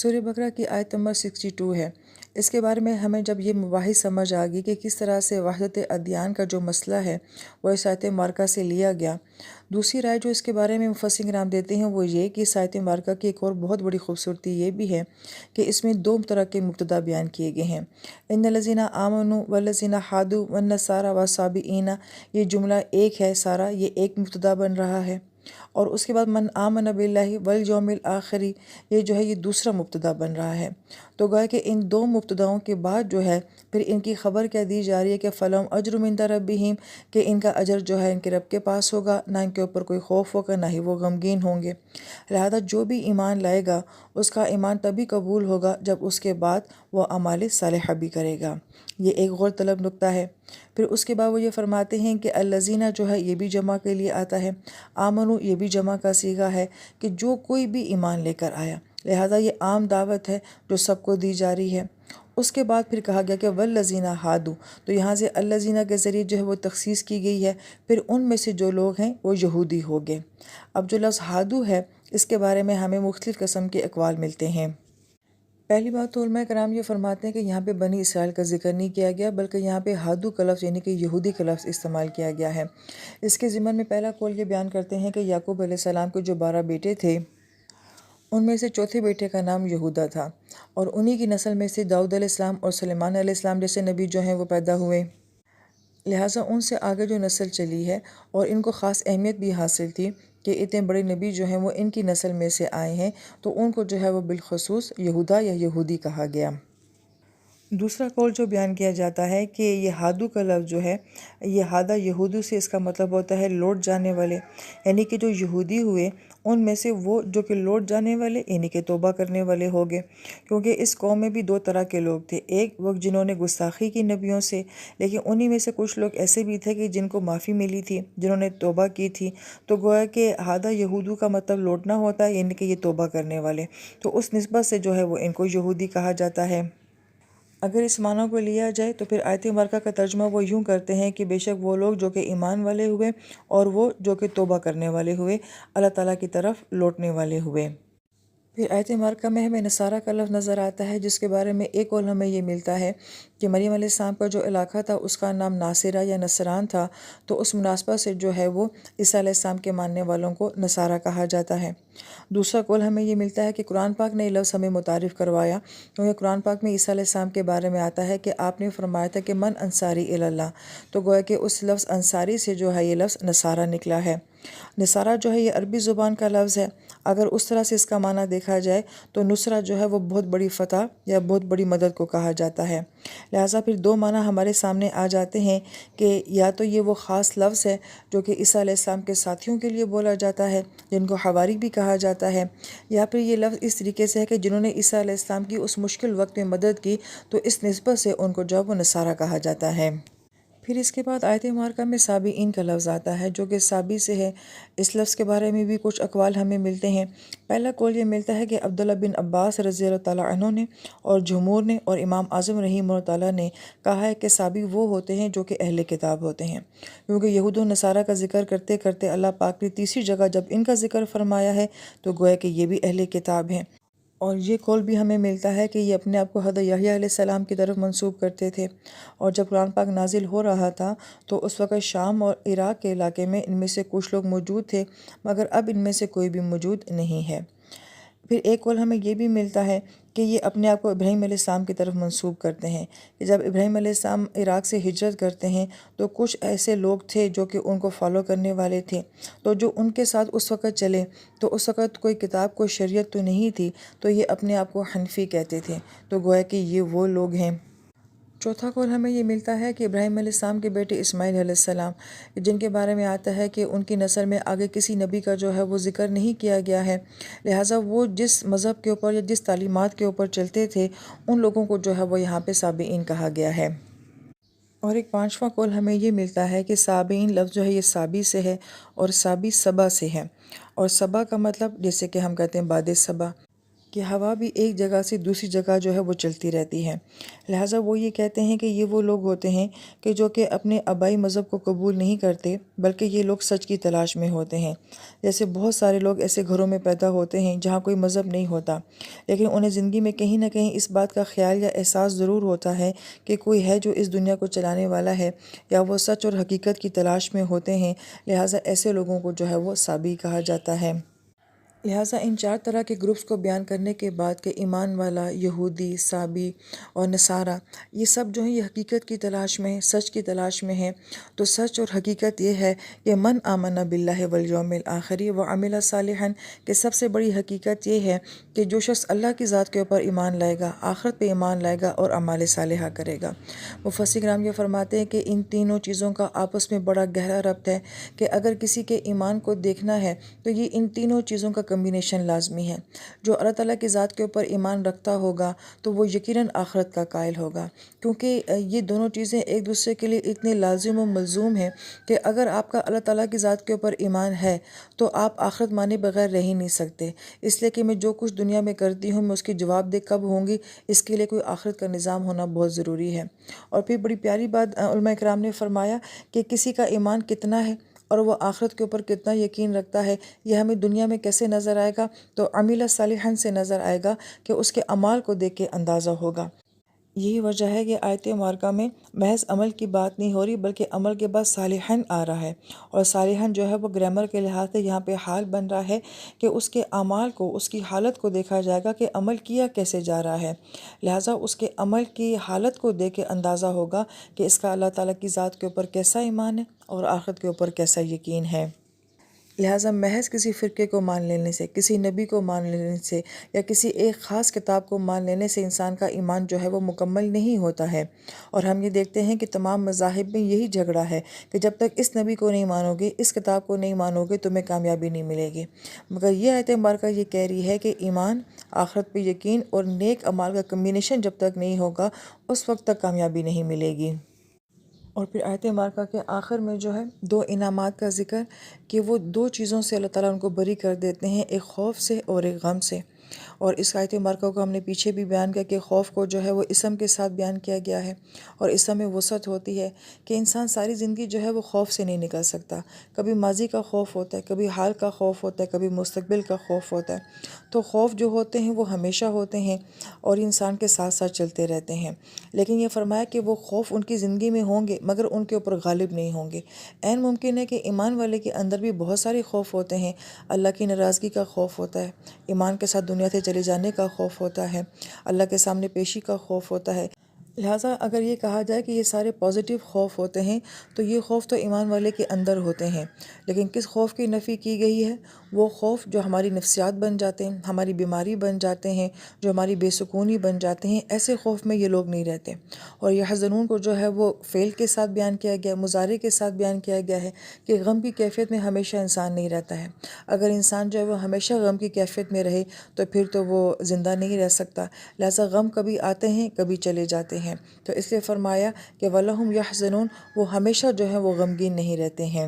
سورہ بقرہ کی آیت نمبر 62 ہے۔ اس کے بارے میں ہمیں جب یہ مباحث سمجھ آ گئی کہ کس طرح سے وحدت ادیان کا جو مسئلہ ہے وہ اس آیت مبارکہ سے لیا گیا۔ دوسری رائے جو اس کے بارے میں مفسرین کرام دیتے ہیں وہ یہ کہ اس آیت مبارکہ کی ایک اور بہت بڑی خوبصورتی یہ بھی ہے کہ اس میں دو طرح کے مبتدا بیان کیے گئے ہیں۔ ان الذین آمنوا والذین ہادوا والنصارى والصابئین، یہ جملہ ایک ہے سارا، یہ ایک مبتدا بن رہا ہے، اور اس کے بعد من آمن باللہ والیوم الآخر، یہ جو ہے یہ دوسرا مبتدا بن رہا ہے۔ تو گویا کہ ان دو مبتداؤں کے بعد جو ہے پھر ان کی خبر کیا دی جا رہی ہے کہ فلہم اجر عند ربہم، کہ ان کا اجر جو ہے ان کے رب کے پاس ہوگا، نہ ان کے اوپر کوئی خوف ہوگا، نہ ہی وہ غمگین ہوں گے۔ لہذا جو بھی ایمان لائے گا اس کا ایمان تبھی قبول ہوگا جب اس کے بعد وہ اعمال صالحہ بھی کرے گا۔ یہ ایک غور طلب نکتہ ہے۔ پھر اس کے بعد وہ یہ فرماتے ہیں کہ الذین جو ہے یہ بھی جمع کے لیے آتا ہے، آمنو یہ بھی جمع کا صیغہ ہے کہ جو کوئی بھی ایمان لے کر آیا، لہذا یہ عام دعوت ہے جو سب کو دی جا رہی ہے۔ اس کے بعد پھر کہا گیا کہ والذین ہادو، تو یہاں سے الذین کے ذریعے جو ہے وہ تخصیص کی گئی ہے، پھر ان میں سے جو لوگ ہیں وہ یہودی ہو گئے۔ اب جو لفظ ہادو ہے اس کے بارے میں ہمیں مختلف قسم کے اقوال ملتے ہیں۔ پہلی بات تو علماء کرام یہ فرماتے ہیں کہ یہاں پہ بنی اسرائیل کا ذکر نہیں کیا گیا، بلکہ یہاں پہ ہادو کا لفظ یعنی کہ یہودی کا لفظ استعمال کیا گیا ہے۔ اس کے ضمن میں پہلا قول یہ بیان کرتے ہیں کہ یعقوب علیہ السلام کے جو 12 بیٹے تھے ان میں سے چوتھے بیٹے کا نام یہودا تھا، اور انہی کی نسل میں سے داؤد علیہ السلام اور سلیمان علیہ السلام جیسے نبی جو ہیں وہ پیدا ہوئے۔ لہٰذا ان سے آگے جو نسل چلی ہے اور ان کو خاص اہمیت بھی حاصل تھی کہ اتنے بڑے نبی جو ہیں وہ ان کی نسل میں سے آئے ہیں، تو ان کو جو ہے وہ بالخصوص یہودا یا یہودی کہا گیا۔ دوسرا قول جو بیان کیا جاتا ہے کہ یہ ہادو کا لفظ جو ہے یہ ہادہ یہودو سے اس کا مطلب ہوتا ہے لوٹ جانے والے، یعنی کہ جو یہودی ہوئے ان میں سے وہ جو کہ لوٹ جانے والے یعنی کہ توبہ کرنے والے ہو گئے، کیونکہ اس قوم میں بھی دو طرح کے لوگ تھے۔ ایک وہ جنہوں نے گستاخی کی نبیوں سے، لیکن انہی میں سے کچھ لوگ ایسے بھی تھے کہ جن کو معافی ملی تھی، جنہوں نے توبہ کی تھی، تو گویا کہ ہادہ یہودو کا مطلب لوٹنا ہوتا ہے، یعنی کہ یہ توبہ کرنے والے، تو اس نسبت سے جو ہے وہ ان کو یہودی کہا جاتا ہے۔ اگر اس معنی کو لیا جائے تو پھر آیت مبارکہ کا ترجمہ وہ یوں کرتے ہیں کہ بے شک وہ لوگ جو کہ ایمان والے ہوئے اور وہ جو کہ توبہ کرنے والے ہوئے، اللہ تعالیٰ کی طرف لوٹنے والے ہوئے۔ پھر آیت مبارکہ میں ہمیں نصارہ کا لفظ نظر آتا ہے، جس کے بارے میں ایک قول ہمیں یہ ملتا ہے کہ مریم علیہ السلام کا جو علاقہ تھا اس کا نام ناصرہ یا نصران تھا، تو اس مناسبت سے جو ہے وہ عیسیٰ علیہ السلام کے ماننے والوں کو نصارہ کہا جاتا ہے۔ دوسرا قول ہمیں یہ ملتا ہے کہ قرآن پاک نے یہ لفظ ہمیں متعارف کروایا، کیونکہ قرآن پاک میں عیسیٰ علیہ السلام کے بارے میں آتا ہے کہ آپ نے فرمایا تھا کہ من انصاری الی اللہ، تو گویا کہ اس لفظ انصاری سے جو ہے یہ لفظ نصارہ نکلا ہے۔ نصارہ جو ہے یہ عربی زبان کا لفظ ہے، اگر اس طرح سے اس کا معنی دیکھا جائے تو نصرہ جو ہے وہ بہت بڑی فتح یا بہت بڑی مدد کو کہا جاتا ہے۔ لہٰذا پھر دو معنی ہمارے سامنے آ جاتے ہیں کہ یا تو یہ وہ خاص لفظ ہے جو کہ عیسیٰ علیہ السلام کے ساتھیوں کے لیے بولا جاتا ہے جن کو حواری بھی کہا جاتا ہے، یا پھر یہ لفظ اس طریقے سے ہے کہ جنہوں نے عیسیٰ علیہ السلام کی اس مشکل وقت میں مدد کی تو اس نسبت سے ان کو جو ہے وہ نصارہ کہا جاتا ہے۔ پھر اس کے بعد آیت مبارکہ میں سابئین کا لفظ آتا ہے جو کہ سابی سے ہے۔ اس لفظ کے بارے میں بھی کچھ اقوال ہمیں ملتے ہیں۔ پہلا قول یہ ملتا ہے کہ عبداللہ بن عباس رضی اللہ تعالیٰ عنہ نے اور جمہور نے اور امام اعظم رحمہ اللہ تعالیٰ نے کہا ہے کہ سابی وہ ہوتے ہیں جو کہ اہل کتاب ہوتے ہیں، کیونکہ یہود و نصارہ کا ذکر کرتے کرتے اللہ پاک نے تیسری جگہ جب ان کا ذکر فرمایا ہے تو گویا کہ یہ بھی اہل کتاب ہیں۔ اور یہ قول بھی ہمیں ملتا ہے کہ یہ اپنے آپ کو حضرت یحییٰ علیہ السلام کی طرف منسوب کرتے تھے، اور جب قرآن پاک نازل ہو رہا تھا تو اس وقت شام اور عراق کے علاقے میں ان میں سے کچھ لوگ موجود تھے، مگر اب ان میں سے کوئی بھی موجود نہیں ہے۔ پھر ایک قول ہمیں یہ بھی ملتا ہے کہ یہ اپنے آپ کو ابراہیم علیہ السلام کی طرف منسوب کرتے ہیں کہ جب ابراہیم علیہ السلام عراق سے ہجرت کرتے ہیں تو کچھ ایسے لوگ تھے جو کہ ان کو فالو کرنے والے تھے، تو جو ان کے ساتھ اس وقت چلے تو اس وقت کوئی کتاب کوئی شریعت تو نہیں تھی، تو یہ اپنے آپ کو حنفی کہتے تھے، تو گویا کہ یہ وہ لوگ ہیں۔ چوتھا قول ہمیں یہ ملتا ہے کہ ابراہیم علیہ السلام کے بیٹے اسماعیل علیہ السلام، جن کے بارے میں آتا ہے کہ ان کی نسل میں آگے کسی نبی کا جو ہے وہ ذکر نہیں کیا گیا ہے، لہٰذا وہ جس مذہب کے اوپر یا جس تعلیمات کے اوپر چلتے تھے ان لوگوں کو جو ہے وہ یہاں پہ سابئین کہا گیا ہے۔ اور ایک پانچواں قول ہمیں یہ ملتا ہے کہ سابئین لفظ جو ہے یہ سابی سے ہے اور سابی سبا سے ہے، اور سبا کا مطلب جیسے کہ ہم کہتے ہیں باد صبا، کہ ہوا بھی ایک جگہ سے دوسری جگہ جو ہے وہ چلتی رہتی ہے۔ لہٰذا وہ یہ کہتے ہیں کہ یہ وہ لوگ ہوتے ہیں کہ جو کہ اپنے آبائی مذہب کو قبول نہیں کرتے، بلکہ یہ لوگ سچ کی تلاش میں ہوتے ہیں۔ جیسے بہت سارے لوگ ایسے گھروں میں پیدا ہوتے ہیں جہاں کوئی مذہب نہیں ہوتا، لیکن انہیں زندگی میں کہیں نہ کہیں اس بات کا خیال یا احساس ضرور ہوتا ہے کہ کوئی ہے جو اس دنیا کو چلانے والا ہے، یا وہ سچ اور حقیقت کی تلاش میں ہوتے ہیں۔ لہٰذا ایسے لوگوں کو جو ہے وہ سابی کہا جاتا ہے۔ لہٰذا ان چار طرح کے گروپس کو بیان کرنے کے بعد کہ ایمان والا، یہودی، سابی اور نصارہ، یہ سب جو ہیں یہ حقیقت کی تلاش میں، سچ کی تلاش میں ہیں۔ تو سچ اور حقیقت یہ ہے کہ من آمن باللہ والیوم الآخر وعمل صالحا، کہ سب سے بڑی حقیقت یہ ہے کہ جو شخص اللہ کی ذات کے اوپر ایمان لائے گا، آخرت پہ ایمان لائے گا اور اعمال صالحہ کرے گا۔ مفسر کرام یہ فرماتے ہیں کہ ان تینوں چیزوں کا آپس میں بڑا گہرا ربط ہے، کہ اگر کسی کے ایمان کو دیکھنا ہے تو یہ ان تینوں چیزوں کا کمبینیشن لازمی ہے۔ جو اللہ تعالیٰ کی ذات کے اوپر ایمان رکھتا ہوگا تو وہ یقیناً آخرت کا قائل ہوگا، کیونکہ یہ دونوں چیزیں ایک دوسرے کے لیے اتنے لازم و ملزوم ہیں کہ اگر آپ کا اللہ تعالیٰ کی ذات کے اوپر ایمان ہے تو آپ آخرت مانے بغیر رہ ہی نہیں سکتے، اس لیے کہ میں جو کچھ دنیا میں کرتی ہوں میں اس کی جواب دہ کب ہوں گی، اس کے لیے کوئی آخرت کا نظام ہونا بہت ضروری ہے۔ اور پھر بڑی پیاری بات علماء کرام نے فرمایا کہ کسی کا ایمان کتنا ہے اور وہ آخرت کے اوپر کتنا یقین رکھتا ہے، یہ ہمیں دنیا میں کیسے نظر آئے گا؟ تو عمل صالحا سے نظر آئے گا، کہ اس کے اعمال کو دیکھ کے اندازہ ہوگا۔ یہی وجہ ہے کہ آیت مبارکہ میں محض عمل کی بات نہیں ہو رہی، بلکہ عمل کے بعد صالحاً آ رہا ہے، اور صالحاً جو ہے وہ گرامر کے لحاظ سے یہاں پہ حال بن رہا ہے کہ اس کے اعمال کو، اس کی حالت کو دیکھا جائے گا کہ عمل کیا کیسے جا رہا ہے۔ لہٰذا اس کے عمل کی حالت کو دیکھ کے اندازہ ہوگا کہ اس کا اللہ تعالیٰ کی ذات کے اوپر کیسا ایمان ہے اور آخرت کے اوپر کیسا یقین ہے۔ لہٰذا محض کسی فرقے کو مان لینے سے، کسی نبی کو مان لینے سے، یا کسی ایک خاص کتاب کو مان لینے سے انسان کا ایمان جو ہے وہ مکمل نہیں ہوتا ہے۔ اور ہم یہ دیکھتے ہیں کہ تمام مذاہب میں یہی جھگڑا ہے کہ جب تک اس نبی کو نہیں مانو گے، اس کتاب کو نہیں مانو گے، تمہیں کامیابی نہیں ملے گی۔ مگر یہ آیت مبارکہ یہ کہہ رہی ہے کہ ایمان، آخرت پہ یقین اور نیک اعمال کا کمبینیشن جب تک نہیں ہوگا، اس وقت تک کامیابی نہیں ملے گی۔ اور پھر آیت مبارکہ کے آخر میں جو ہے دو انعامات کا ذکر، کہ وہ دو چیزوں سے اللہ تعالیٰ ان کو بری کر دیتے ہیں، ایک خوف سے اور ایک غم سے۔ اور اس آیت مبارکہ کو ہم نے پیچھے بھی بیان کیا کہ خوف کو جو ہے وہ اسم کے ساتھ بیان کیا گیا ہے، اور اسم میں وسعت ہوتی ہے کہ انسان ساری زندگی جو ہے وہ خوف سے نہیں نکل سکتا۔ کبھی ماضی کا خوف ہوتا ہے، کبھی حال کا خوف ہوتا ہے، کبھی مستقبل کا خوف ہوتا ہے۔ تو خوف جو ہوتے ہیں وہ ہمیشہ ہوتے ہیں اور انسان کے ساتھ ساتھ چلتے رہتے ہیں، لیکن یہ فرمایا کہ وہ خوف ان کی زندگی میں ہوں گے مگر ان کے اوپر غالب نہیں ہوں گے۔ عین ممکن ہے کہ ایمان والے کے اندر بھی بہت سارے خوف ہوتے ہیں، اللہ کی ناراضگی کا خوف ہوتا ہے، ایمان کے ساتھ دنیا سے چلے جانے کا خوف ہوتا ہے، اللہ کے سامنے پیشی کا خوف ہوتا ہے۔ لہٰذا اگر یہ کہا جائے کہ یہ سارے پازیٹیو خوف ہوتے ہیں تو یہ خوف تو ایمان والے کے اندر ہوتے ہیں، لیکن کس خوف کی نفی کی گئی ہے؟ وہ خوف جو ہماری نفسیات بن جاتے ہیں، ہماری بیماری بن جاتے ہیں، جو ہماری بے سکونی بن جاتے ہیں، ایسے خوف میں یہ لوگ نہیں رہتے۔ اور یحزنون کو جو ہے وہ فعل کے ساتھ بیان کیا گیا، مضارع کے ساتھ بیان کیا گیا ہے کہ غم کی کیفیت میں ہمیشہ انسان نہیں رہتا ہے۔ اگر انسان جو ہے وہ ہمیشہ غم کی کیفیت میں رہے تو پھر تو وہ زندہ نہیں رہ سکتا۔ لہٰذا غم کبھی آتے ہیں، کبھی چلے جاتے ہیں، تو اس لیے فرمایا کہ وَلَهُمْ يَحْزَنُونَ، وہ ہمیشہ جو ہے وہ غمگین نہیں رہتے ہیں۔